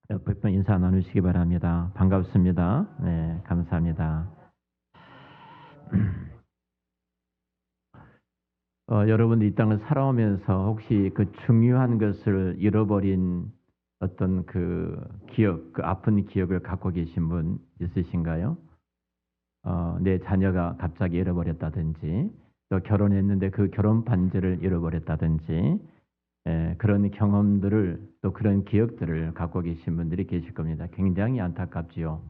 옆에 분 인사 나누시기 바랍니다. 반갑습니다. 네, 감사합니다. 여러분들 이 땅을 살아오면서 혹시 그 중요한 것을 잃어버린 어떤 그 기억, 그 아픈 기억을 갖고 계신 분 있으신가요? 내 자녀가 갑자기 잃어버렸다든지, 또 결혼했는데 그 결혼 반지를 잃어버렸다든지, 그런 경험들을 또 그런 기억들을 갖고 계신 분들이 계실 겁니다. 굉장히 안타깝지요.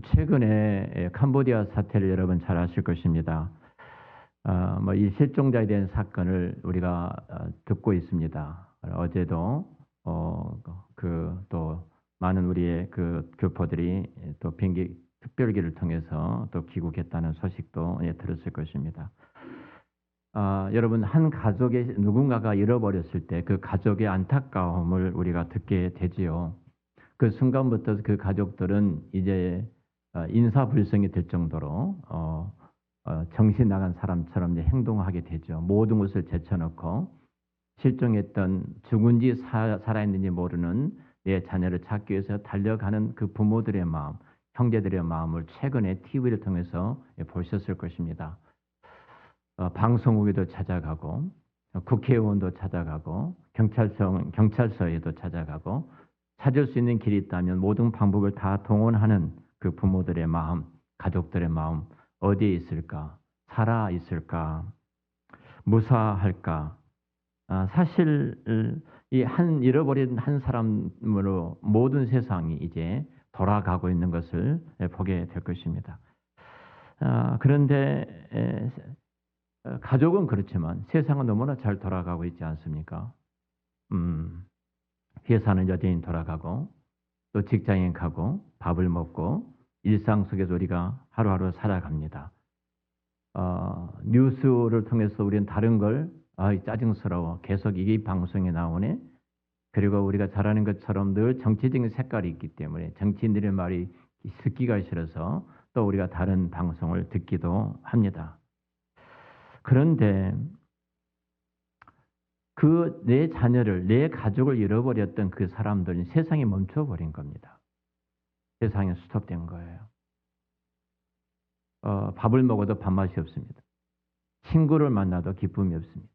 최근에 캄보디아 사태를 여러분 잘 아실 것입니다. 이 실종자에 대한 사건을 우리가 듣고 있습니다. 어제도 또 많은 우리의 그 교포들이 또 비행기 특별기를 통해서 또 귀국했다는 소식도 들었을 것입니다. 여러분, 한 가족의 누군가가 잃어버렸을 때 그 가족의 안타까움을 우리가 듣게 되지요. 그 순간부터 그 가족들은 이제 인사불성이 될 정도로 정신 나간 사람처럼 이제 행동하게 되죠. 모든 것을 제쳐놓고 실종했던 죽은지 살아있는지 모르는 내 자녀를 찾기 위해서 달려가는 그 부모들의 마음, 형제들의 마음을 최근에 TV를 통해서 보셨을 것입니다. 방송국에도 찾아가고 국회의원도 찾아가고 경찰서에도 찾아가고 찾을 수 있는 길이 있다면 모든 방법을 다 동원하는 그 부모들의 마음, 가족들의 마음 어디에 있을까? 살아 있을까? 무사할까? 사실 이 잃어버린 한 사람으로 모든 세상이 이제 돌아가고 있는 것을 보게 될 것입니다. 그런데 가족은 그렇지만 세상은 너무나 잘 돌아가고 있지 않습니까? 회사는 여전히 돌아가고 또 직장에 가고 밥을 먹고 일상 속에서 우리가 하루하루 살아갑니다. 뉴스를 통해서 우리는 다른 걸 짜증스러워 계속 이게 방송에 나오네. 그리고 우리가 잘 아는 것처럼 늘 정치적인 색깔이 있기 때문에 정치인들의 말이 듣기가 싫어서 또 우리가 다른 방송을 듣기도 합니다. 그런데 그 내 자녀를, 내 가족을 잃어버렸던 그 사람들은 세상이 멈춰버린 겁니다. 세상이 스톱된 거예요. 밥을 먹어도 밥맛이 없습니다. 친구를 만나도 기쁨이 없습니다.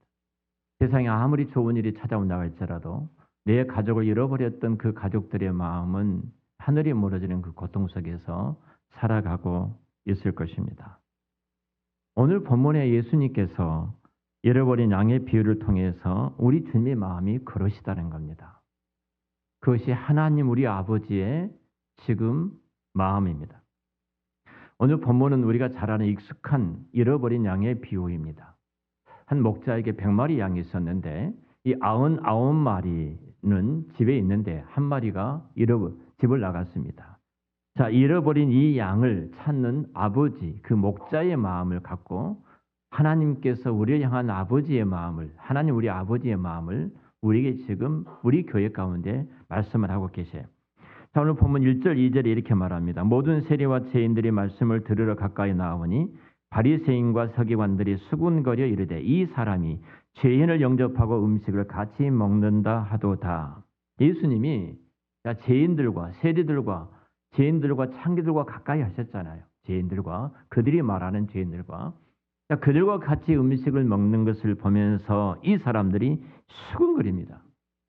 세상에 아무리 좋은 일이 찾아온다고 할지라도 내 가족을 잃어버렸던 그 가족들의 마음은 하늘이 무너지는 그 고통 속에서 살아가고 있을 것입니다. 오늘 본문에 예수님께서 잃어버린 양의 비유를 통해서 우리 주님의 마음이 그러시다는 겁니다. 그것이 하나님 우리 아버지의 지금 마음입니다. 오늘 본문은 우리가 잘 아는 익숙한 잃어버린 양의 비유입니다. 한 목자에게 100마리 양이 있었는데 이 99마리는 집에 있는데 한 마리가 집을 나갔습니다. 자, 잃어버린 이 양을 찾는 아버지, 그 목자의 마음을 갖고 하나님께서 우리를 향한 아버지의 마음을, 하나님 우리 아버지의 마음을 우리에게 지금 우리 교회 가운데 말씀을 하고 계세요. 자, 오늘 본문 1절, 2절에 이렇게 말합니다. 모든 세리와 죄인들이 말씀을 들으러 가까이 나오니 바리새인과 서기관들이 수군거려 이르되 이 사람이 죄인을 영접하고 음식을 같이 먹는다 하도다. 예수님이 죄인들과 세리들과 죄인들과 창기들과 가까이 하셨잖아요. 죄인들과 그들이 말하는 죄인들과 그들과 같이 음식을 먹는 것을 보면서 이 사람들이 수군거립니다.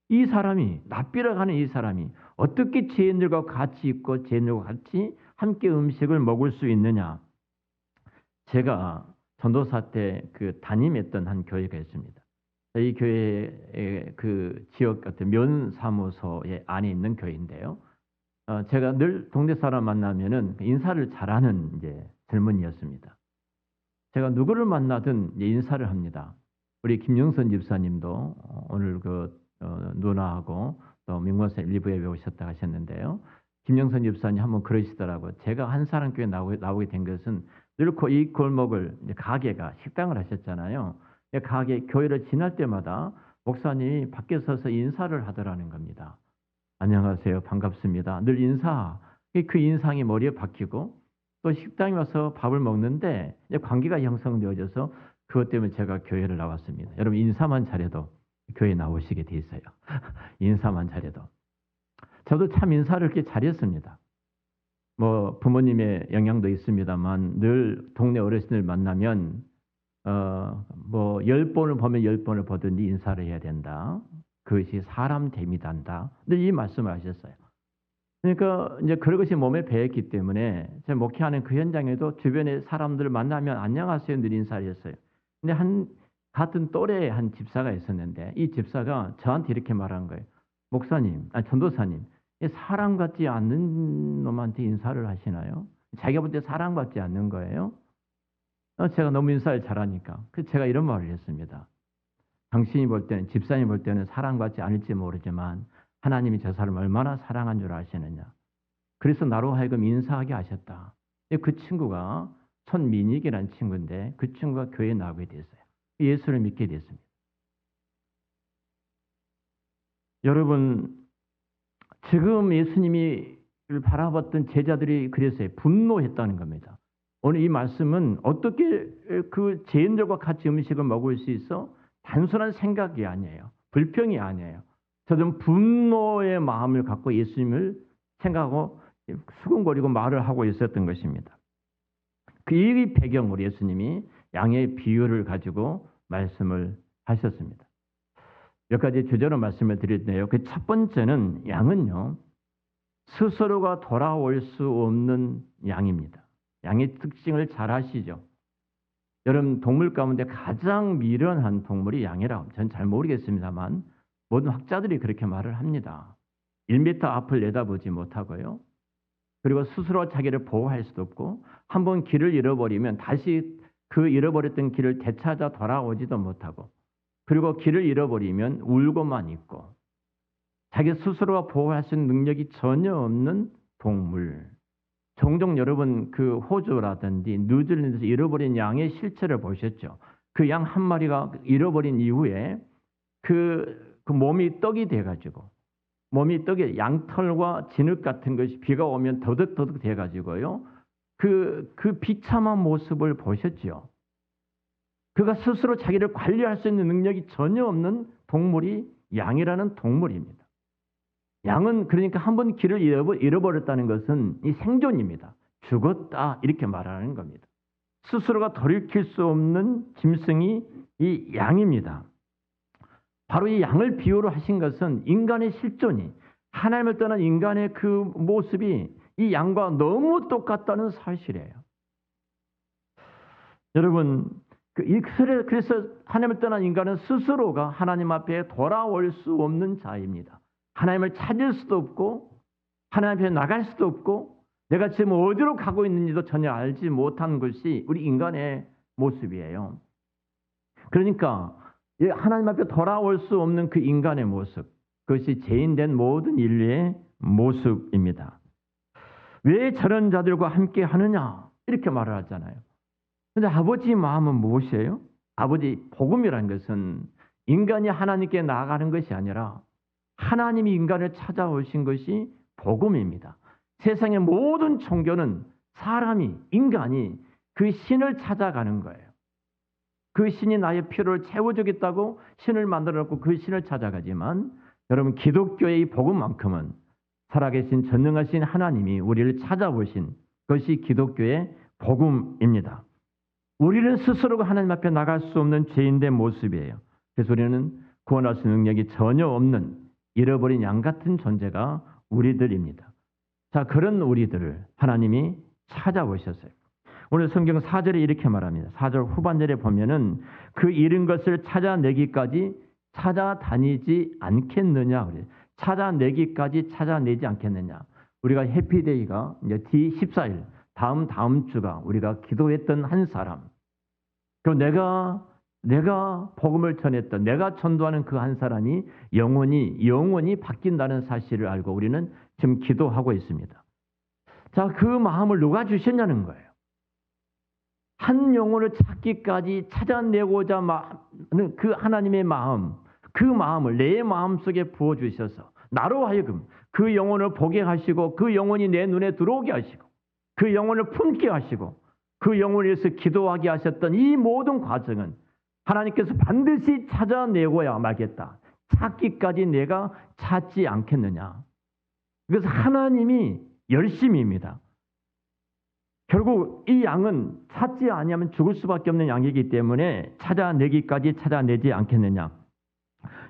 이 사람이 납비라고 하는 이 사람이 어떻게 죄인들과 같이 있고 죄인들과 같이 함께 음식을 먹을 수 있느냐? 제가 전도사 때 그 담임했던 한 교회가 있습니다. 이 교회의 그 지역 같은 면사무소의 안에 있는 교회인데요. 제가 늘 동네 사람 만나면은 인사를 잘하는 이제 젊은이였습니다. 제가 누구를 만나든 인사를 합니다. 우리 김영선 집사님도 오늘 누나하고 또 명관사 1부에 오셨다 하셨는데요. 김영선 집사님 한번 그러시더라고요. 제가 한사람교회 나오게 된 것은 늘코 이 골목을 가게가 식당을 하셨잖아요. 가게 교회를 지날 때마다 목사님이 밖에 서서 인사를 하더라는 겁니다. 안녕하세요, 반갑습니다. 늘 인사. 그 인상이 머리에 박히고 또 식당에 와서 밥을 먹는데 관계가 형성되어져서 그것 때문에 제가 교회를 나왔습니다. 여러분 인사만 잘해도 교회 나오시게 돼 있어요. 인사만 잘해도. 저도 참 인사를 그렇게 잘했습니다. 뭐 부모님의 영향도 있습니다만 늘 동네 어르신들 만나면 뭐 10번을 보면 10번을 보든지 인사를 해야 된다. 그것이 사람 됨이단다. 근데 이 말씀을 하셨어요. 그러니까 이제 그런 것이 몸에 배었기 때문에 제가 목회하는 그 현장에도 주변에 사람들 만나면 안녕하세요 늘 인사를 했어요. 근데 같은 또래의 한 집사가 있었는데 이 집사가 저한테 이렇게 말한 거예요. 목사님, 전도사님, 사람 같지 않는 놈한테 인사를 하시나요? 자기가 볼 때 사람 같지 않는 거예요? 제가 너무 인사를 잘하니까. 그래서 제가 이런 말을 했습니다. 당신이 볼 때는, 집사님 볼 때는 사람 같지 않을지 모르지만 하나님이 저 사람을 얼마나 사랑한 줄 아시느냐. 그래서 나로 하여금 인사하게 하셨다. 그 친구가 손민익이라는 친구인데 그 친구가 교회에 나오게 됐어요. 예수를 믿게 됐습니다. 여러분, 지금 예수님이 바라봤던 제자들이 그랬어요. 분노했다는 겁니다. 오늘 이 말씀은 어떻게 그 죄인들과 같이 음식을 먹을 수 있어? 단순한 생각이 아니에요. 불평이 아니에요. 저는 분노의 마음을 갖고 예수님을 생각하고 수근거리고 말을 하고 있었던 것입니다. 그 배경으로 예수님이 양의 비유를 가지고 말씀을 하셨습니다. 몇 가지 주제로 말씀을 드렸는데요. 그 첫 번째는 양은요, 스스로가 돌아올 수 없는 양입니다. 양의 특징을 잘 아시죠? 여러분, 동물 가운데 가장 미련한 동물이 양이라고 전 잘 모르겠습니다만 모든 학자들이 그렇게 말을 합니다. 1m 앞을 내다보지 못하고요. 그리고 스스로 자기를 보호할 수도 없고 한번 길을 잃어버리면 다시 그 잃어버렸던 길을 되찾아 돌아오지도 못하고 그리고 길을 잃어버리면 울고만 있고 자기 스스로가 보호할 수 있는 능력이 전혀 없는 동물. 종종 여러분 그 호주라든지 뉴질랜드에서 잃어버린 양의 실체를 보셨죠. 그 양 한 마리가 잃어버린 이후에 그 몸이 떡이 돼가지고 몸이 떡에 양털과 진흙 같은 것이 비가 오면 더덕더덕 돼가지고요. 그 비참한 모습을 보셨죠. 그가 스스로 자기를 관리할 수 있는 능력이 전혀 없는 동물이 양이라는 동물입니다. 양은 그러니까 한번 길을 잃어버렸다는 것은 이 생존입니다. 죽었다 이렇게 말하는 겁니다. 스스로가 돌이킬 수 없는 짐승이 이 양입니다. 바로 이 양을 비유로 하신 것은 인간의 실존이 하나님을 떠난 인간의 그 모습이 이 양과 너무 똑같다는 사실이에요. 여러분, 그래서 하나님을 떠난 인간은 스스로가 하나님 앞에 돌아올 수 없는 자입니다. 하나님을 찾을 수도 없고 하나님 앞에 나갈 수도 없고 내가 지금 어디로 가고 있는지도 전혀 알지 못한 것이 우리 인간의 모습이에요. 그러니까 하나님 앞에 돌아올 수 없는 그 인간의 모습, 그것이 죄인된 모든 인류의 모습입니다. 왜 저런 자들과 함께 하느냐 이렇게 말을 하잖아요. 그런데 아버지의 마음은 무엇이에요? 아버지 복음이라는 것은 인간이 하나님께 나아가는 것이 아니라 하나님이 인간을 찾아오신 것이 복음입니다. 세상의 모든 종교는 사람이, 인간이 그 신을 찾아가는 거예요. 그 신이 나의 필요를 채워주겠다고 신을 만들어놓고 그 신을 찾아가지만 여러분 기독교의 이 복음만큼은 살아계신 전능하신 하나님이 우리를 찾아오신 것이 기독교의 복음입니다. 우리는 스스로가 하나님 앞에 나갈 수 없는 죄인된 모습이에요. 그래서 우리는 구원할 수 있는 능력이 전혀 없는 잃어버린 양 같은 존재가 우리들입니다. 자, 그런 우리들을 하나님이 찾아오셨어요. 오늘 성경 4절에 이렇게 말합니다. 4절 후반절에 보면은 그 잃은 것을 찾아내기까지 찾아다니지 않겠느냐. 그래요. 찾아내기까지 찾아내지 않겠느냐. 우리가 해피데이가 이제 D14일 다음 주가 우리가 기도했던 한 사람. 그럼 내가 복음을 전했던 내가 전도하는 그 한 사람이 영원히 바뀐다는 사실을 알고 우리는 지금 기도하고 있습니다. 자, 그 마음을 누가 주셨냐는 거예요. 한 영혼을 찾기까지 찾아내고자 하는 그 하나님의 마음, 그 마음을 내 마음속에 부어주셔서 나로 하여금 그 영혼을 보게 하시고 그 영혼이 내 눈에 들어오게 하시고 그 영혼을 품게 하시고 그 영혼을 위해서 기도하게 하셨던 이 모든 과정은 하나님께서 반드시 찾아내고야 말겠다. 찾기까지 내가 찾지 않겠느냐. 그래서 하나님이 열심입니다. 결국 이 양은 찾지 아니하면 죽을 수밖에 없는 양이기 때문에 찾아내기까지 찾아내지 않겠느냐.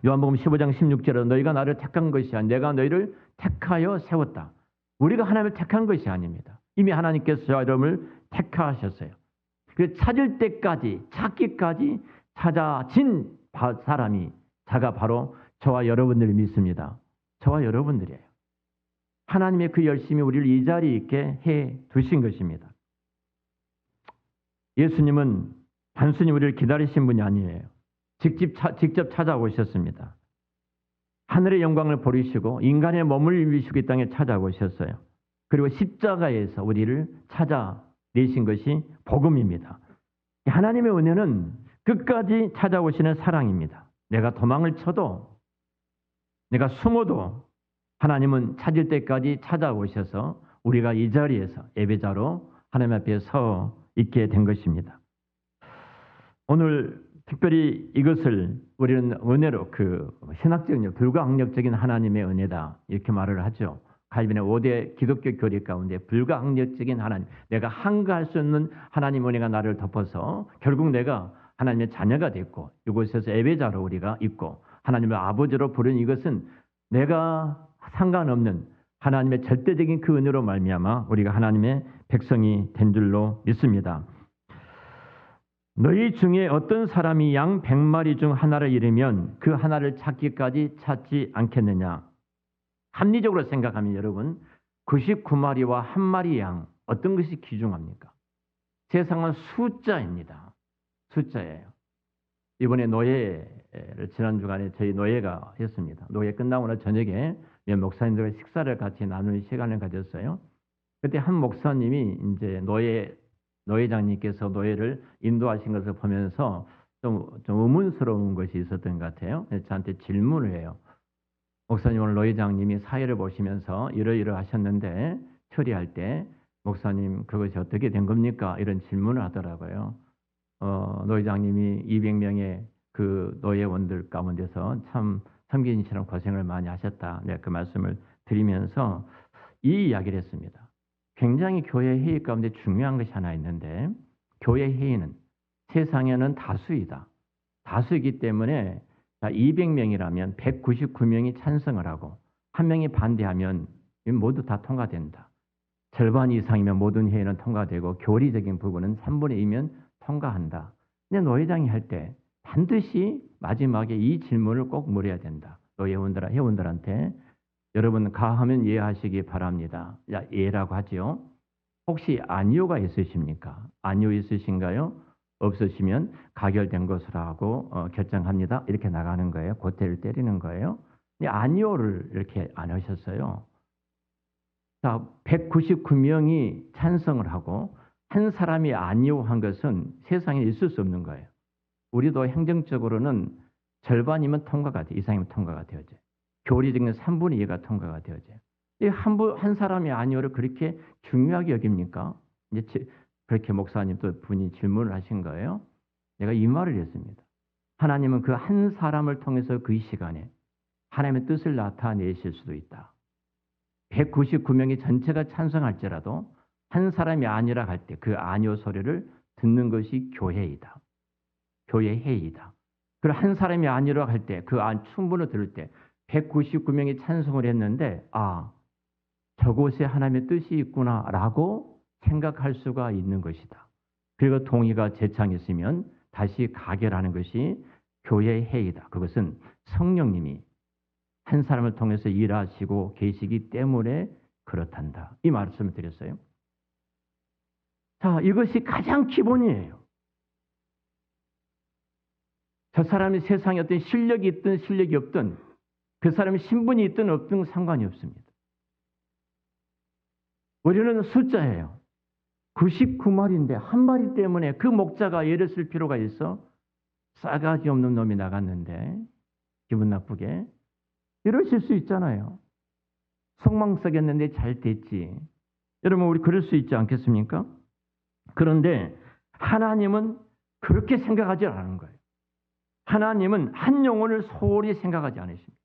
요한복음 15장 16절에 너희가 나를 택한 것이 아니라 내가 너희를 택하여 세웠다. 우리가 하나님을 택한 것이 아닙니다. 이미 하나님께서 저와 여러분을 택하셨어요. 그 찾을 때까지 찾기까지 찾아진 사람이 자가 바로 저와 여러분들을 믿습니다. 저와 여러분들이에요. 하나님의 그 열심이 우리를 이 자리에 있게 해 두신 것입니다. 예수님은 단순히 우리를 기다리신 분이 아니에요. 직접 찾아오셨습니다. 하늘의 영광을 버리시고 인간의 몸을 입으시고 이 땅에 찾아오셨어요. 그리고 십자가에서 우리를 찾아내신 것이 복음입니다. 하나님의 은혜는 끝까지 찾아오시는 사랑입니다. 내가 도망을 쳐도 내가 숨어도 하나님은 찾을 때까지 찾아오셔서 우리가 이 자리에서 예배자로 하나님 앞에 서 있게 된 것입니다. 오늘 특별히 이것을 우리는 은혜로 신학적인 불가항력적인 하나님의 은혜다 이렇게 말을 하죠. 칼빈의 5대 기독교 교리 가운데 불가항력적인 하나님, 내가 한가할 수 없는 하나님 은혜가 나를 덮어서 결국 내가 하나님의 자녀가 됐고 이곳에서 예배자로 우리가 있고 하나님의 아버지로 부른 이것은 내가 상관없는 하나님의 절대적인 그 은혜로 말미암아 우리가 하나님의 백성이 된 줄로 믿습니다. 너희 중에 어떤 사람이 양 100마리 중 하나를 잃으면 그 하나를 찾기까지 찾지 않겠느냐. 합리적으로 생각하면 여러분 99마리와 1마리 양 어떤 것이 귀중합니까? 세상은 숫자입니다. 숫자예요. 이번에 노예를 지난 주간에 저희 노예가 했습니다. 노예 끝나고 나 저녁에 목사님들과 식사를 같이 나누는 시간을 가졌어요. 그때 한 목사님이 이제 노예장님께서 노예를 인도하신 것을 보면서 좀 의문스러운 것이 있었던 것 같아요. 저한테 질문을 해요. 목사님 오늘 노예장님이 사회를 보시면서 이러이러하셨는데 처리할 때 목사님 그것이 어떻게 된 겁니까? 이런 질문을 하더라고요. 노예장님이 200명의 그 노예원들 가운데서 참 섬기시는 고생을 많이 하셨다. 내가 그 말씀을 드리면서 이 이야기를 했습니다. 굉장히 교회 회의 가운데 중요한 것이 하나 있는데 교회 회의는 세상에는 다수이다. 다수이기 때문에 200명이라면 199명이 찬성을 하고 한 명이 반대하면 모두 다 통과된다. 절반 이상이면 모든 회의는 통과되고 교리적인 부분은 3분의 2면 통과한다. 근데 노회장이 할 때 반드시 마지막에 이 질문을 꼭 물어야 된다. 회원들한테 여러분 가하면 이해하시기 바랍니다. 예라고 하죠. 혹시 아니오가 있으십니까? 아니오 있으신가요? 없으시면 가결된 것으로 하고 결정합니다. 이렇게 나가는 거예요. 고태를 때리는 거예요. 근데 아니오를 이렇게 안 하셨어요. 자, 199명이 찬성을 하고 한 사람이 아니오 한 것은 세상에 있을 수 없는 거예요. 우리도 행정적으로는 절반이면 통과가 돼. 이상이면 통과가 되어져요. 교리적인 3분의 2가 통과가 되어져요. 한 사람이 아니오를 그렇게 중요하게 여깁니까? 이제 그렇게 목사님 또 분이 질문을 하신 거예요. 내가 이 말을 했습니다. 하나님은 그 한 사람을 통해서 그 시간에 하나님의 뜻을 나타내실 수도 있다. 199명이 전체가 찬성할지라도 한 사람이 아니라 할 때 그 아니오 소리를 듣는 것이 교회이다. 교회 회의이다. 그리고 한 사람이 아니라 할 때 그 충분히 들을 때 199명이 찬성을 했는데 저곳에 하나님의 뜻이 있구나라고 생각할 수가 있는 것이다. 그리고 동의가 제창했으면 다시 가결하는 것이 교회의 회의다. 그것은 성령님이 한 사람을 통해서 일하시고 계시기 때문에 그렇단다. 이 말씀을 드렸어요. 자, 이것이 가장 기본이에요. 저 사람이 세상에 어떤 실력이 있든 실력이 없든 그 사람이 신분이 있든 없든 상관이 없습니다. 우리는 숫자예요. 99마리인데 한 마리 때문에 그 목자가 예를 쓸 필요가 있어? 싸가지 없는 놈이 나갔는데 기분 나쁘게 이러실 수 있잖아요. 속망 썩였는데 잘 됐지. 여러분 우리 그럴 수 있지 않겠습니까? 그런데 하나님은 그렇게 생각하지 않는 거예요. 하나님은 한 영혼을 소홀히 생각하지 않으십니다.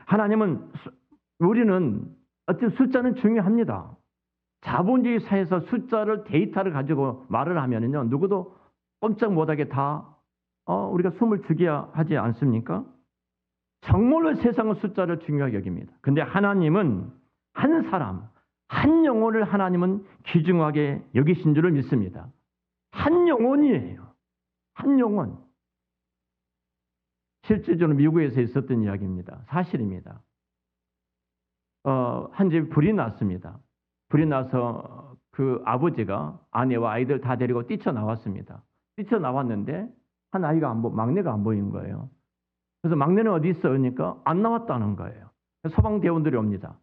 하나님은 우리는 어쨌든 숫자는 중요합니다. 자본주의 사회에서 숫자를 데이터를 가지고 말을 하면은요, 누구도 꼼짝 못하게 다 우리가 숨을 죽여야 하지 않습니까? 정말로 세상은 숫자를 중요하게 여깁니다. 근데 하나님은 한 사람, 한 영혼을 하나님은 귀중하게 여기신 줄을 믿습니다. 한 영혼이에요. 한 영혼. 실질적으로 미국에서 있었던 이야기입니다. 사실입니다. 한 집에 불이 났습니다. 불이 나서 그 아버지가 아내와 아이들 다 데리고 뛰쳐나왔습니다. 뛰쳐나왔는데 한 아이가 막내가 안 보인 거예요. 그래서 막내는 어디 있어? 그러니까 안 나왔다는 거예요. 소방대원들이 옵니다.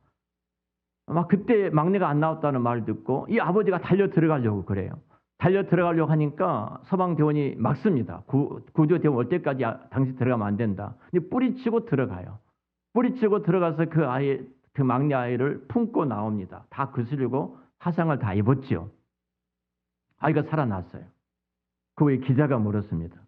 막 그때 막내가 안 나왔다는 말을 듣고 이 아버지가 달려 들어가려고 그래요. 달려 들어가려고 하니까 소방대원이 막습니다. 구조대원 올 때까지 당신 들어가면 안 된다. 근데 뿌리치고 들어가요. 뿌리치고 들어가서 그 막내 아이를 품고 나옵니다. 다 거스르고 화상을 다 입었죠. 아이가 살아났어요. 그 후에 기자가 물었습니다.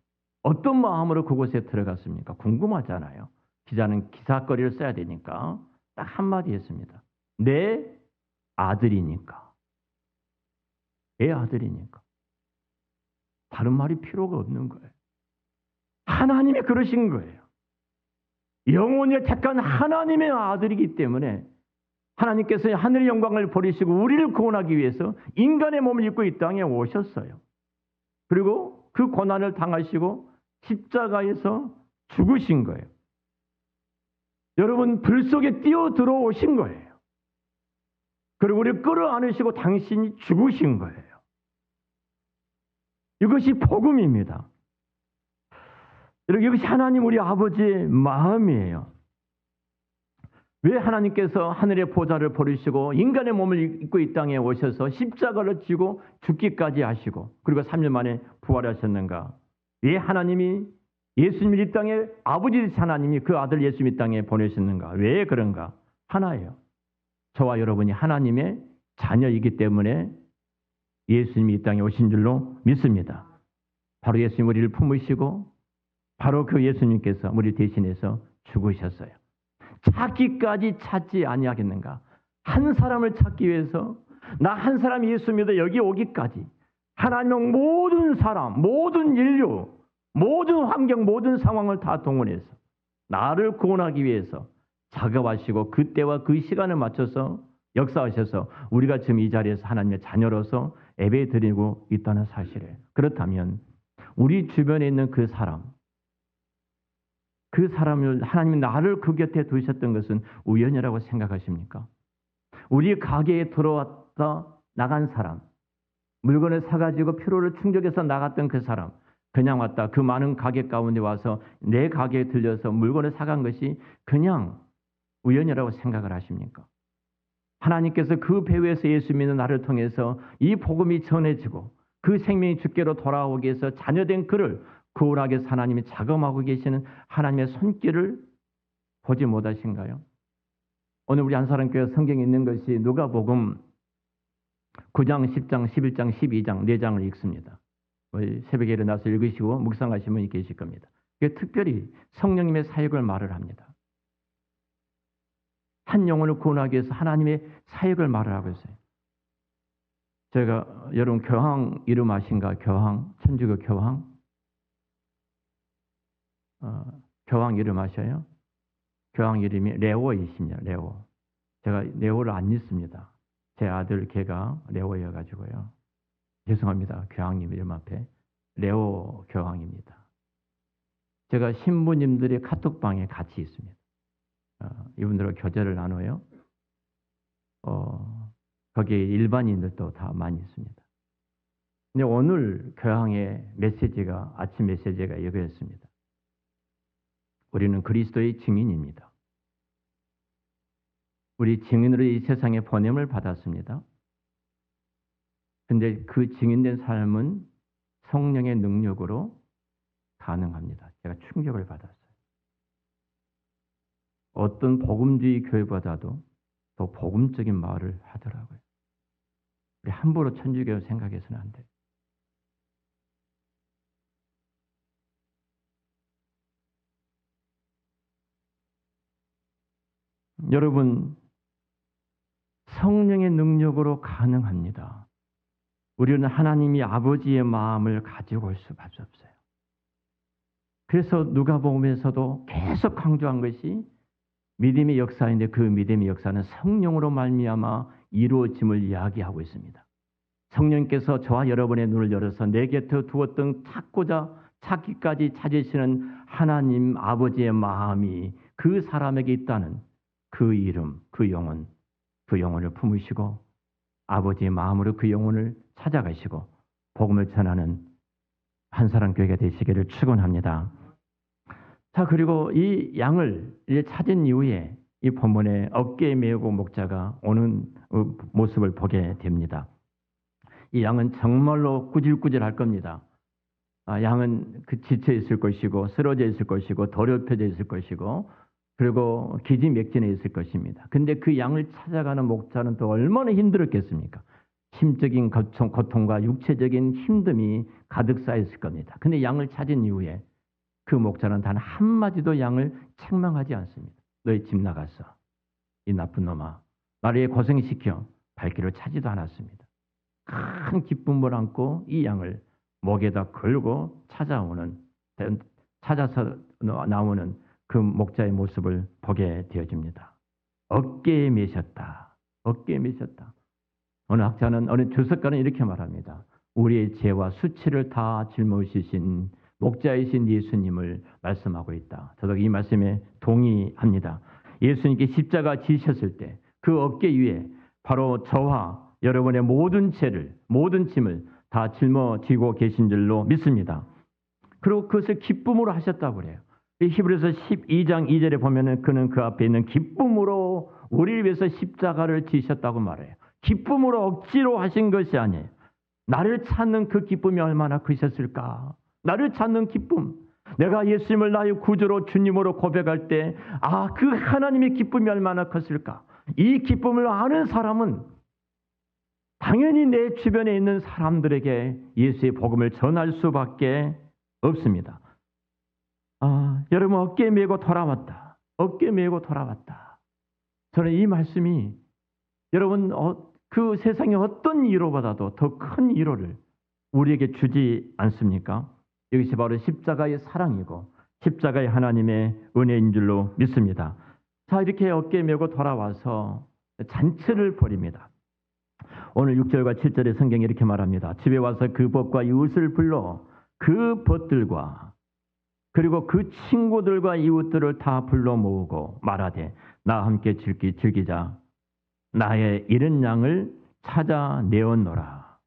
어떤 마음으로 그곳에 들어갔습니까? 궁금하잖아요. 기자는 기사거리를 써야 되니까 딱 한마디 했습니다. 내 아들이니까. 내 아들이니까. 다른 말이 필요가 없는 거예요. 하나님이 그러신 거예요. 영원히 택한 하나님의 아들이기 때문에 하나님께서 하늘의 영광을 버리시고 우리를 구원하기 위해서 인간의 몸을 입고 이 땅에 오셨어요. 그리고 그 고난을 당하시고 십자가에서 죽으신 거예요. 여러분, 불 속에 뛰어 들어오신 거예요. 그리고 우리를 끌어안으시고 당신이 죽으신 거예요. 이것이 복음입니다. 여러분, 이것이 하나님 우리 아버지의 마음이에요. 왜 하나님께서 하늘의 보좌를 버리시고 인간의 몸을 입고 이 땅에 오셔서 십자가를 지고 죽기까지 하시고 그리고 3년 만에 부활하셨는가? 왜 하나님이 예수님을 이 땅에 아버지 하나님이 그 아들 예수님 이 땅에 보내셨는가? 왜 그런가? 하나예요. 저와 여러분이 하나님의 자녀이기 때문에 예수님이 이 땅에 오신 줄로 믿습니다. 바로 예수님 우리를 품으시고 바로 그 예수님께서 우리 대신해서 죽으셨어요. 찾기까지 찾지 아니하겠는가? 한 사람을 찾기 위해서 나 한 사람이 예수 믿어 여기 오기까지 하나님은 모든 사람, 모든 인류, 모든 환경, 모든 상황을 다 동원해서 나를 구원하기 위해서 작업하시고 그때와 그 시간을 맞춰서 역사하셔서 우리가 지금 이 자리에서 하나님의 자녀로서 예배드리고 있다는 사실이에요. 그렇다면 우리 주변에 있는 그 사람을 하나님이 나를 그 곁에 두셨던 것은 우연이라고 생각하십니까? 우리 가게에 들어왔다 나간 사람, 물건을 사가지고 필요를 충족해서 나갔던 그 사람, 그냥 왔다 그 많은 가게 가운데 와서 내 가게에 들려서 물건을 사간 것이 그냥 우연이라고 생각을 하십니까? 하나님께서 그 배후에서 예수 믿는 나를 통해서 이 복음이 전해지고 그 생명이 주께로 돌아오기 위해서 자녀된 그를 구원하기 위해서 하나님이 작업하고 계시는 하나님의 손길을 보지 못하신가요? 오늘 우리 한사람교회 성경에 있는 것이 누가복음 9장, 10장, 11장, 12장 4장을 읽습니다. 새벽에 일어나서 읽으시고 묵상하시는 분이 계실 겁니다. 특별히 성령님의 사역을 말을 합니다. 한 영혼을 구원하기 위해서 하나님의 사역을 말을 하고 있어요. 제가 여러분 교황 이름 아신가? 교황, 천주교 교황? 교황 이름 아셔요? 교황 이름이 레오이십니다. 레오. 제가 레오를 안 읽습니다. 제 아들 걔가 레오여가지고요. 죄송합니다. 교황님 이름 앞에. 레오 교황입니다. 제가 신부님들의 카톡방에 같이 있습니다. 이분들과 교제를 나눠요. 거기에 일반인들도 다 많이 있습니다. 근데 오늘 교황의 메시지가 아침 메시지가 이거였습니다. 우리는 그리스도의 증인입니다. 우리 증인으로 이 세상에 보냄을 받았습니다. 근데 그 증인된 삶은 성령의 능력으로 가능합니다. 제가 충격을 받았어요. 어떤 복음주의 교회보다도 더 복음적인 말을 하더라고요. 우리 함부로 천주교 생각해서는 안 돼요. 여러분, 성령의 능력으로 가능합니다. 우리는 하나님이 아버지의 마음을 가지고 올 수밖에 없어요. 그래서 누가복음에서도 계속 강조한 것이 믿음의 역사인데 그 믿음의 역사는 성령으로 말미암아 이루어짐을 이야기하고 있습니다. 성령께서 저와 여러분의 눈을 열어서 내 곁에 두었던 찾기까지 찾으시는 하나님 아버지의 마음이 그 사람에게 있다는 그 이름, 그 영혼을 품으시고 아버지의 마음으로 그 영혼을 찾아가시고 복음을 전하는 한사랑교회가 되시기를 축원합니다. 자, 그리고 이 양을 찾은 이후에 이 본문에 어깨에 메고 목자가 오는 모습을 보게 됩니다. 이 양은 정말로 꾸질꾸질할 겁니다. 양은 지쳐 있을 것이고 쓰러져 있을 것이고 더럽혀져 있을 것이고 그리고 기지맥진해 있을 것입니다. 근데 그 양을 찾아가는 목자는 또 얼마나 힘들었겠습니까? 심적인 고통과 육체적인 힘듦이 가득 쌓여 있을 겁니다. 근데 양을 찾은 이후에 그 목자는 단 한마디도 양을 책망하지 않습니다. 너희 집 나갔어. 이 나쁜 놈아. 나를 고생시켜 발길을 차지도 않았습니다. 큰 기쁨을 안고 이 양을 목에다 걸고 찾아서 나오는 그 목자의 모습을 보게 되어집니다. 어깨에 메셨다. 어깨에 메셨다. 어느 주석가는 이렇게 말합니다. 우리의 죄와 수치를 다 짊어지신 목자이신 예수님을 말씀하고 있다. 저도 이 말씀에 동의합니다. 예수님께 십자가 지셨을 때 그 어깨 위에 바로 저와 여러분의 모든 죄를, 모든 짐을 다 짊어지고 계신 줄로 믿습니다. 그리고 그것을 기쁨으로 하셨다고 그래요. 히브리서 12장 2절에 보면은 그는 그 앞에 있는 기쁨으로 우리를 위해서 십자가를 지셨다고 말해요. 기쁨으로 억지로 하신 것이 아니에요. 나를 찾는 그 기쁨이 얼마나 크셨을까? 나를 찾는 기쁨. 내가 예수님을 나의 구주로 주님으로 고백할 때 그 하나님의 기쁨이 얼마나 컸을까? 이 기쁨을 아는 사람은 당연히 내 주변에 있는 사람들에게 예수의 복음을 전할 수밖에 없습니다. 여러분 어깨에 메고 돌아왔다. 어깨에 메고 돌아왔다. 저는 이 말씀이 여러분 그 세상의 어떤 위로보다도 더 큰 위로를 우리에게 주지 않습니까? 이것이 바로 십자가의 사랑이고 십자가의 하나님의 은혜인 줄로 믿습니다. 자, 이렇게 어깨에 메고 돌아와서 잔치를 벌입니다. 오늘 6절과 7절의 성경이 이렇게 말합니다. 집에 와서 그 벗과 이웃을 불러 그 벗들과 그리고 그 친구들과 이웃들을 다 불러 모으고 말하되 나와 함께 즐기자. 나의 잃은 양을 찾아내었노라.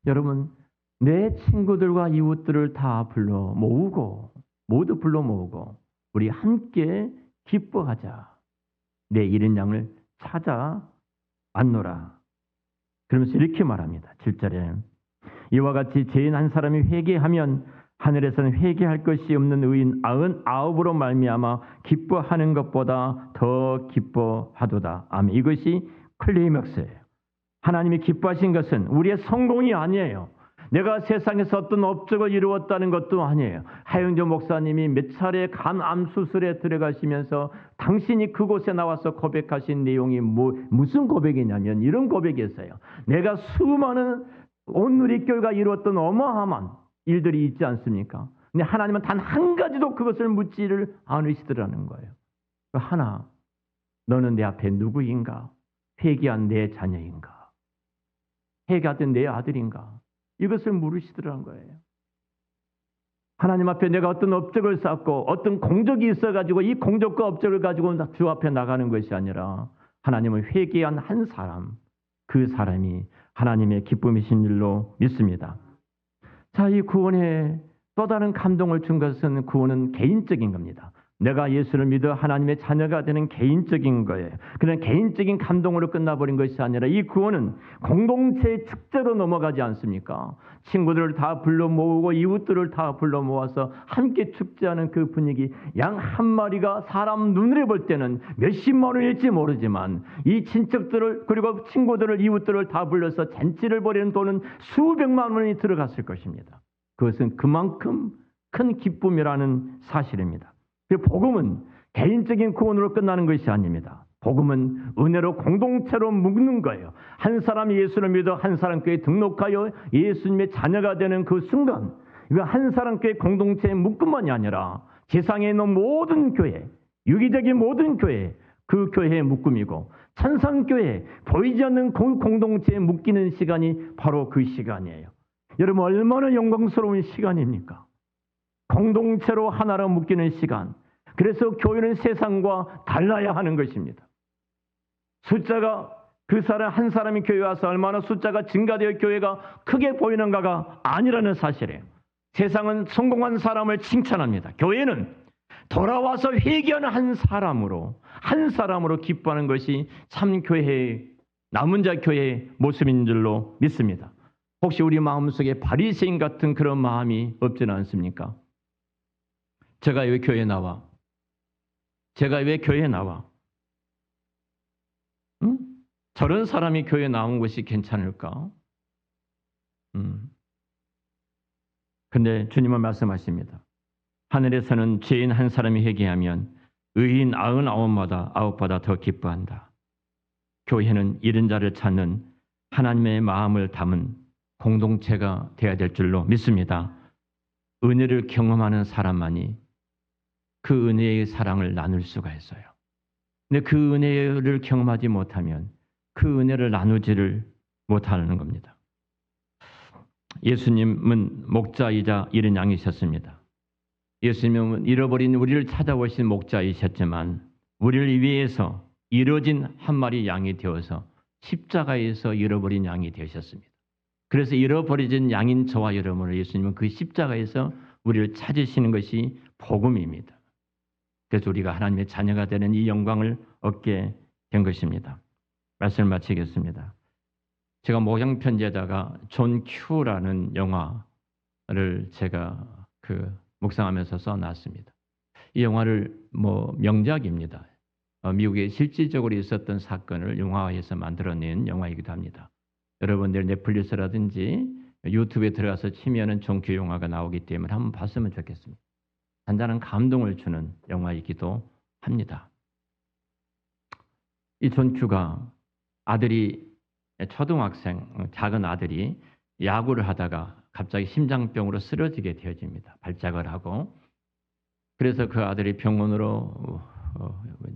여러분 내 친구들과 이웃들을 다 불러 모으고 모두 불러 모으고 우리 함께 기뻐하자. 내 잃은 양을 찾아왔노라. 그러면서 이렇게 말합니다. 7절에 이와 같이 죄인 한 사람이 회개하면 하늘에서는 회개할 것이 없는 의인 99으로 말미암아 기뻐하는 것보다 더 기뻐하도다. 아멘. 이것이 클레이맥스예요. 하나님이 기뻐하신 것은 우리의 성공이 아니에요. 내가 세상에서 어떤 업적을 이루었다는 것도 아니에요. 하영조 목사님이 몇 차례 간암 수술에 들어가시면서 당신이 그곳에 나와서 고백하신 내용이 무슨 고백이냐면 이런 고백이었어요. 내가 수많은 온누리교회가 이루었던 어마어마한 일들이 있지 않습니까? 근데 하나님은 단 한 가지도 그것을 묻지를 않으시더라는 거예요. 하나, 너는 내 앞에 누구인가? 회개한 내 자녀인가? 회개하던 내 아들인가? 이것을 물으시더라는 거예요. 하나님 앞에 내가 어떤 업적을 쌓고 어떤 공적이 있어가지고 이 공적과 업적을 가지고 주 앞에 나가는 것이 아니라 하나님은 회개한 한 사람, 그 사람이 하나님의 기쁨이신 줄로 믿습니다. 자, 이 구원에 또 다른 감동을 준 것은 구원은 개인적인 겁니다. 내가 예수를 믿어 하나님의 자녀가 되는 개인적인 거예요. 그런 개인적인 감동으로 끝나버린 것이 아니라 이 구원은 공동체의 축제로 넘어가지 않습니까? 친구들을 다 불러 모으고 이웃들을 다 불러 모아서 함께 축제하는 그 분위기. 양 한 마리가 사람 눈으로 볼 때는 몇십만 원일지 모르지만 이 친척들을 그리고 친구들을 이웃들을 다 불러서 잔치를 벌이는 돈은 수백만 원이 들어갔을 것입니다. 그것은 그만큼 큰 기쁨이라는 사실입니다. 복음은 개인적인 구원으로 끝나는 것이 아닙니다. 복음은 은혜로 공동체로 묶는 거예요. 한 사람이 예수를 믿어 한 사람 교회에 등록하여 예수님의 자녀가 되는 그 순간, 이거 한 사람 교회 공동체의 묶음만이 아니라 세상에 있는 모든 교회, 유기적인 모든 교회, 그 교회의 묶음이고, 천상교회, 보이지 않는 공동체에 묶이는 시간이 바로 그 시간이에요. 여러분, 얼마나 영광스러운 시간입니까? 공동체로 하나로 묶이는 시간. 그래서 교회는 세상과 달라야 하는 것입니다. 숫자가 그 사람 한 사람이 교회 와서 얼마나 숫자가 증가되어 교회가 크게 보이는가가 아니라는 사실이에요. 세상은 성공한 사람을 칭찬합니다. 교회는 돌아와서 회개하는 한 사람으로 기뻐하는 것이 참 교회의, 남은 자 교회의 모습인 줄로 믿습니다. 혹시 우리 마음속에 바리새인 같은 그런 마음이 없지는 않습니까? 제가 왜 교회에 나와? 응? 저런 사람이 교회에 나온 것이 괜찮을까? 근데 주님은 말씀하십니다. 하늘에서는 죄인 한 사람이 회개하면 의인 99마다 더 기뻐한다. 교회는 이른 자를 찾는 하나님의 마음을 담은 공동체가 되어야 될 줄로 믿습니다. 은혜를 경험하는 사람만이 그 은혜의 사랑을 나눌 수가 있어요. 근데 그 은혜를 경험하지 못하면 그 은혜를 나누지를 못하는 겁니다. 예수님은 목자이자 이른 양이셨습니다. 예수님은 잃어버린 우리를 찾아오신 목자이셨지만 우리를 위해서 잃어진 한 마리 양이 되어서 십자가에서 잃어버린 양이 되셨습니다. 그래서 잃어버려진 양인 저와 여러분을 예수님은 그 십자가에서 우리를 찾으시는 것이 복음입니다. 그래서 우리가 하나님의 자녀가 되는 이 영광을 얻게 된 것입니다. 말씀을 마치겠습니다. 제가 목양 편지에다가 존 큐라는 영화를 제가 묵상하면서 써놨습니다. 이 영화를 명작입니다. 미국에 실질적으로 있었던 사건을 영화화해서 만들어낸 영화이기도 합니다. 여러분들 넷플릭스라든지 유튜브에 들어가서 치면은 존 큐 영화가 나오기 때문에 한번 봤으면 좋겠습니다. 단단한 감동을 주는 영화이기도 합니다. 이 존 큐가 작은 아들이 야구를 하다가 갑자기 심장병으로 쓰러지게 되어집니다. 발작을 하고. 그래서 그 아들이 병원으로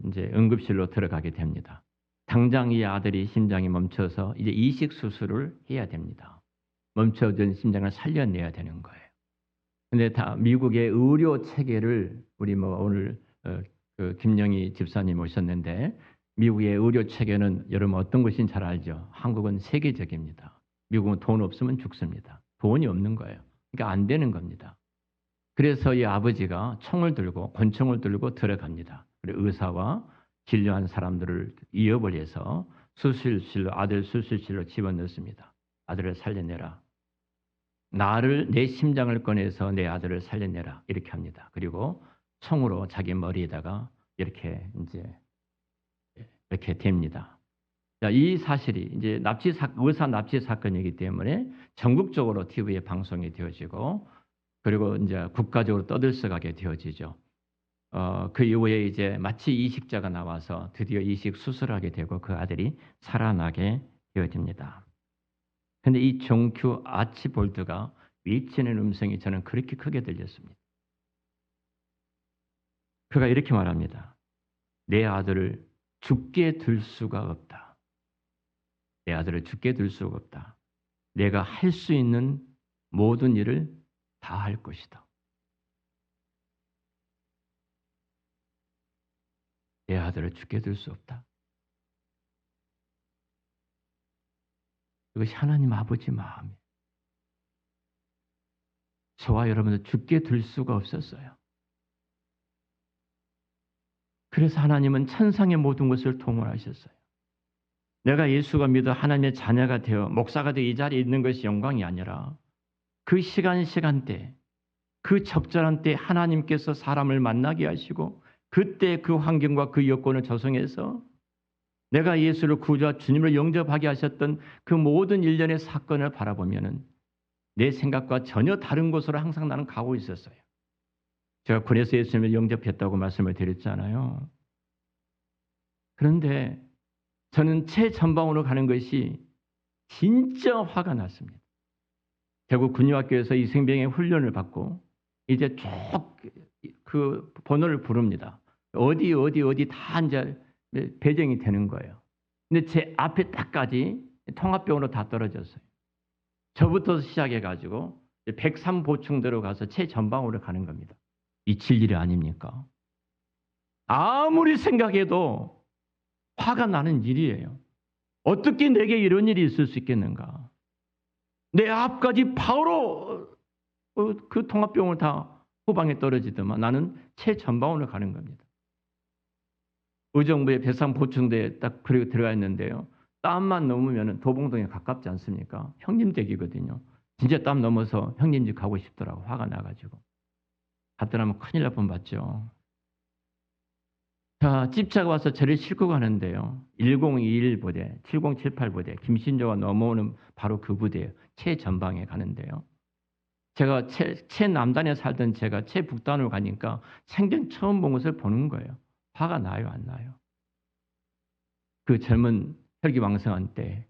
이제 응급실로 들어가게 됩니다. 당장 이 아들이 심장이 멈춰서 이제 이식 수술을 해야 됩니다. 멈춰진 심장을 살려내야 되는 거예요. 근데 다 미국의 의료 체계를 우리 오늘 김영희 집사님 오셨는데 미국의 의료 체계는 여러분 어떤 것인지 잘 알죠? 한국은 세계적입니다. 미국은 돈 없으면 죽습니다. 돈이 없는 거예요. 그러니까 안 되는 겁니다. 그래서 이 아버지가 권총을 들고 들어갑니다. 그리고 의사와 진료한 사람들을 이업을 해서 아들 수술실로 집어넣습니다. 아들을 살려내라. 내 심장을 꺼내서 내 아들을 살려내라. 이렇게 합니다. 그리고 총으로 자기 머리에다가 이렇게 됩니다. 자, 이 사실이 이제 의사 납치 사건이기 때문에 전국적으로 TV에 방송이 되어지고 그리고 이제 국가적으로 떠들썩하게 되어지죠. 그 이후에 이제 마치 이식자가 나와서 드디어 이식 수술하게 되고 그 아들이 살아나게 되어집니다. 근데 이 존 큐 아치볼드가 외치는 음성이 저는 그렇게 크게 들렸습니다. 그가 이렇게 말합니다. 내 아들을 죽게 둘 수가 없다. 내 아들을 죽게 둘 수가 없다. 내가 할 수 있는 모든 일을 다 할 것이다. 내 아들을 죽게 둘 수 없다. 이것이 하나님 아버지 마음이에요. 저와 여러분들 죽게 둘 수가 없었어요. 그래서 하나님은 천상의 모든 것을 통솔하셨어요. 내가 예수가 믿어 하나님의 자녀가 되어 목사가 되어 이 자리에 있는 것이 영광이 아니라 그 시간대, 그 적절한 때 하나님께서 사람을 만나게 하시고 그때 그 환경과 그 여건을 조성해서 내가 예수를 구주와 주님을 영접하게 하셨던 그 모든 일련의 사건을 바라보면은 내 생각과 전혀 다른 곳으로 항상 나는 가고 있었어요. 제가 군에서 예수님을 영접했다고 말씀을 드렸잖아요. 그런데 저는 최전방으로 가는 것이 진짜 화가 났습니다. 대구 군유학교에서 이승병의 훈련을 받고 이제 쭉 그 번호를 부릅니다. 어디 다 이제 배정이 되는 거예요. 근데 제 앞에 딱까지 통합병으로 다 떨어졌어요. 저부터 시작해가지고 103 보충대로 가서 최전방으로 가는 겁니다. 미칠 일이 아닙니까? 아무리 생각해도 화가 나는 일이에요. 어떻게 내게 이런 일이 있을 수 있겠는가? 내 앞까지 바로 그 통합병을 다 후방에 떨어지더만 나는 최전방으로 가는 겁니다. 의정부의 103 보충대에 딱 그리고 들어가 있는데요. 땀만 넘으면 도봉동에 가깝지 않습니까? 형님 댁이거든요. 진짜 땀 넘어서 형님 집 가고 싶더라고. 화가 나가지고. 갔더라면 큰일 날 뻔봤죠. 자, 집차가 와서 저를 싣고 가는데요. 1021 부대, 7078 부대, 김신조가 넘어오는 바로 그 부대예요. 최전방에 가는데요. 제가 최남단에 살던 제가 최북단으로 가니까 생전 처음 본 것을 보는 거예요. 화가 나요, 안 나요? 그 젊은 혈기왕성한 때.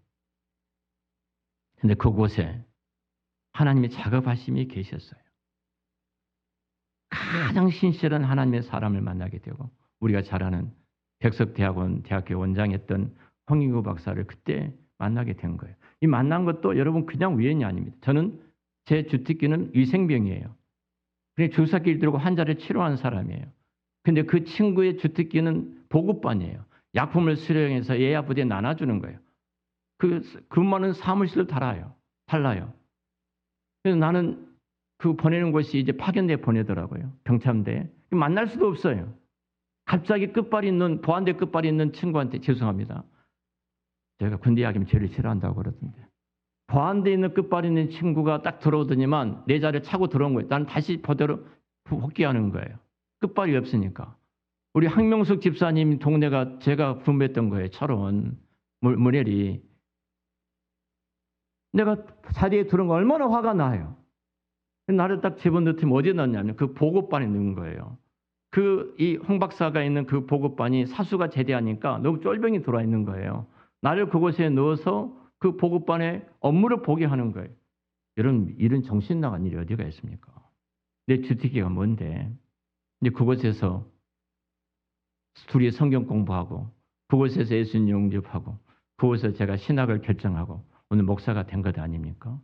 근데 그곳에 하나님의 작업하심이 계셨어요. 가장 신실한 하나님의 사람을 만나게 되고 우리가 잘 아는 백석대학원 대학교 원장했던 홍인구 박사를 그때 만나게 된 거예요. 이 만난 것도 여러분 그냥 우연이 아닙니다. 저는 제 주특기는 위생병이에요. 그냥 주사기를 들고 환자를 치료하는 사람이에요. 근데 그 친구의 주특기는 보급반이에요. 약품을 수령해서 예야 부대에 나눠주는 거예요. 그 근무하는 사무실도 달라요. 그래서 나는 그 보내는 곳이 이제 파견대 보내더라고요. 병참대. 만날 수도 없어요. 갑자기 보안대 끝발이 있는 친구한테 죄송합니다. 제가 군대 이야기면 제일 싫어한다고 그러던데. 보안대에 있는 끝발이 있는 친구가 딱 들어오더니만 내 자리에 차고 들어온 거예요. 나는 다시 그대로 복귀하는 거예요. 끝발이 없으니까. 우리 항명숙 집사님 동네가 제가 분배했던 거예요. 철원, 문혜리. 내가 자리에 들어온 거 얼마나 화가 나요. 나를 딱 집어넣으면 어디에 넣냐면 그 보급반에 넣은 거예요. 이 홍 박사가 있는 그 보급반이 사수가 제대하니까 너무 쫄병이 들어와 있는 거예요. 나를 그곳에 넣어서 그 보급반에 업무를 보게 하는 거예요. 이런 정신 나간 일이 어디가 있습니까? 내 주특기가 뭔데? 근데 그곳에서 둘이 성경 공부하고 그곳에서 예수님 영접하고 그곳에서 제가 신학을 결정하고 오늘 목사가 된 것 아닙니까?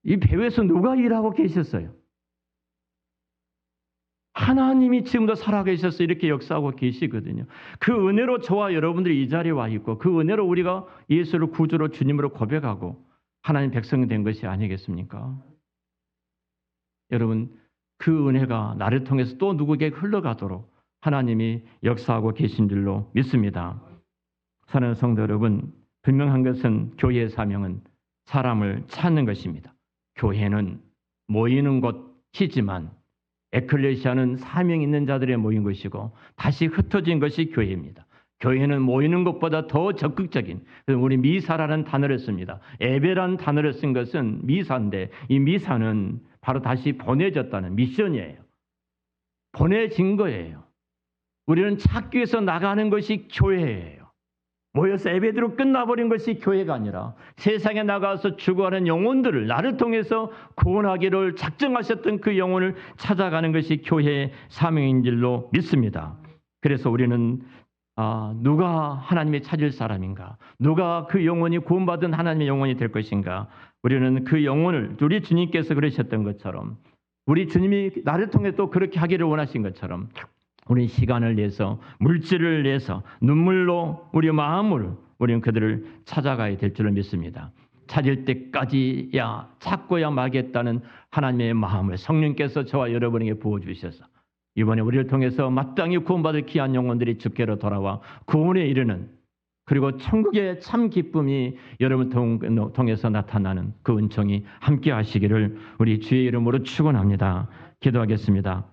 이 배후에서 누가 일하고 계셨어요? 하나님이 지금도 살아계셔서 이렇게 역사하고 계시거든요. 그 은혜로 저와 여러분들이 이 자리에 와 있고 그 은혜로 우리가 예수를 구주로 주님으로 고백하고 하나님 백성이 된 것이 아니겠습니까? 여러분 그 은혜가 나를 통해서 또 누구에게 흘러가도록 하나님이 역사하고 계신 줄로 믿습니다. 사랑하는 성도 여러분, 분명한 것은 교회의 사명은 사람을 찾는 것입니다. 교회는 모이는 곳이지만 에클레시아는 사명 있는 자들의 모인 것이고 다시 흩어진 것이 교회입니다. 교회는 모이는 것보다 더 적극적인, 우리 미사라는 단어를 씁니다. 예배라는 단어를 쓴 것은 미사인데 이 미사는 바로 다시 보내졌다는 미션이에요. 보내진 거예요. 우리는 찾기 위해서 나가는 것이 교회예요. 모여서 예배대로 끝나버린 것이 교회가 아니라 세상에 나가서 죽어가는 영혼들을 나를 통해서 구원하기를 작정하셨던 그 영혼을 찾아가는 것이 교회의 사명인 줄로 믿습니다. 그래서 우리는 누가 하나님의 찾을 사람인가? 누가 그 영혼이 구원받은 하나님의 영혼이 될 것인가? 우리는 그 영혼을 우리 주님께서 그러셨던 것처럼 우리 주님이 나를 통해 또 그렇게 하기를 원하신 것처럼 우리 시간을 내서 물질을 내서 눈물로 우리 마음을 우리는 그들을 찾아가야 될 줄을 믿습니다. 찾을 때까지야 찾고야 말겠다는 하나님의 마음을 성령께서 저와 여러분에게 부어주셔서 이번에 우리를 통해서 마땅히 구원받을 귀한 영혼들이 주께로 돌아와 구원에 이르는 그리고 천국의 참 기쁨이 여러분 통해서 나타나는 그 은총이 함께 하시기를 우리 주의 이름으로 축원합니다. 기도하겠습니다.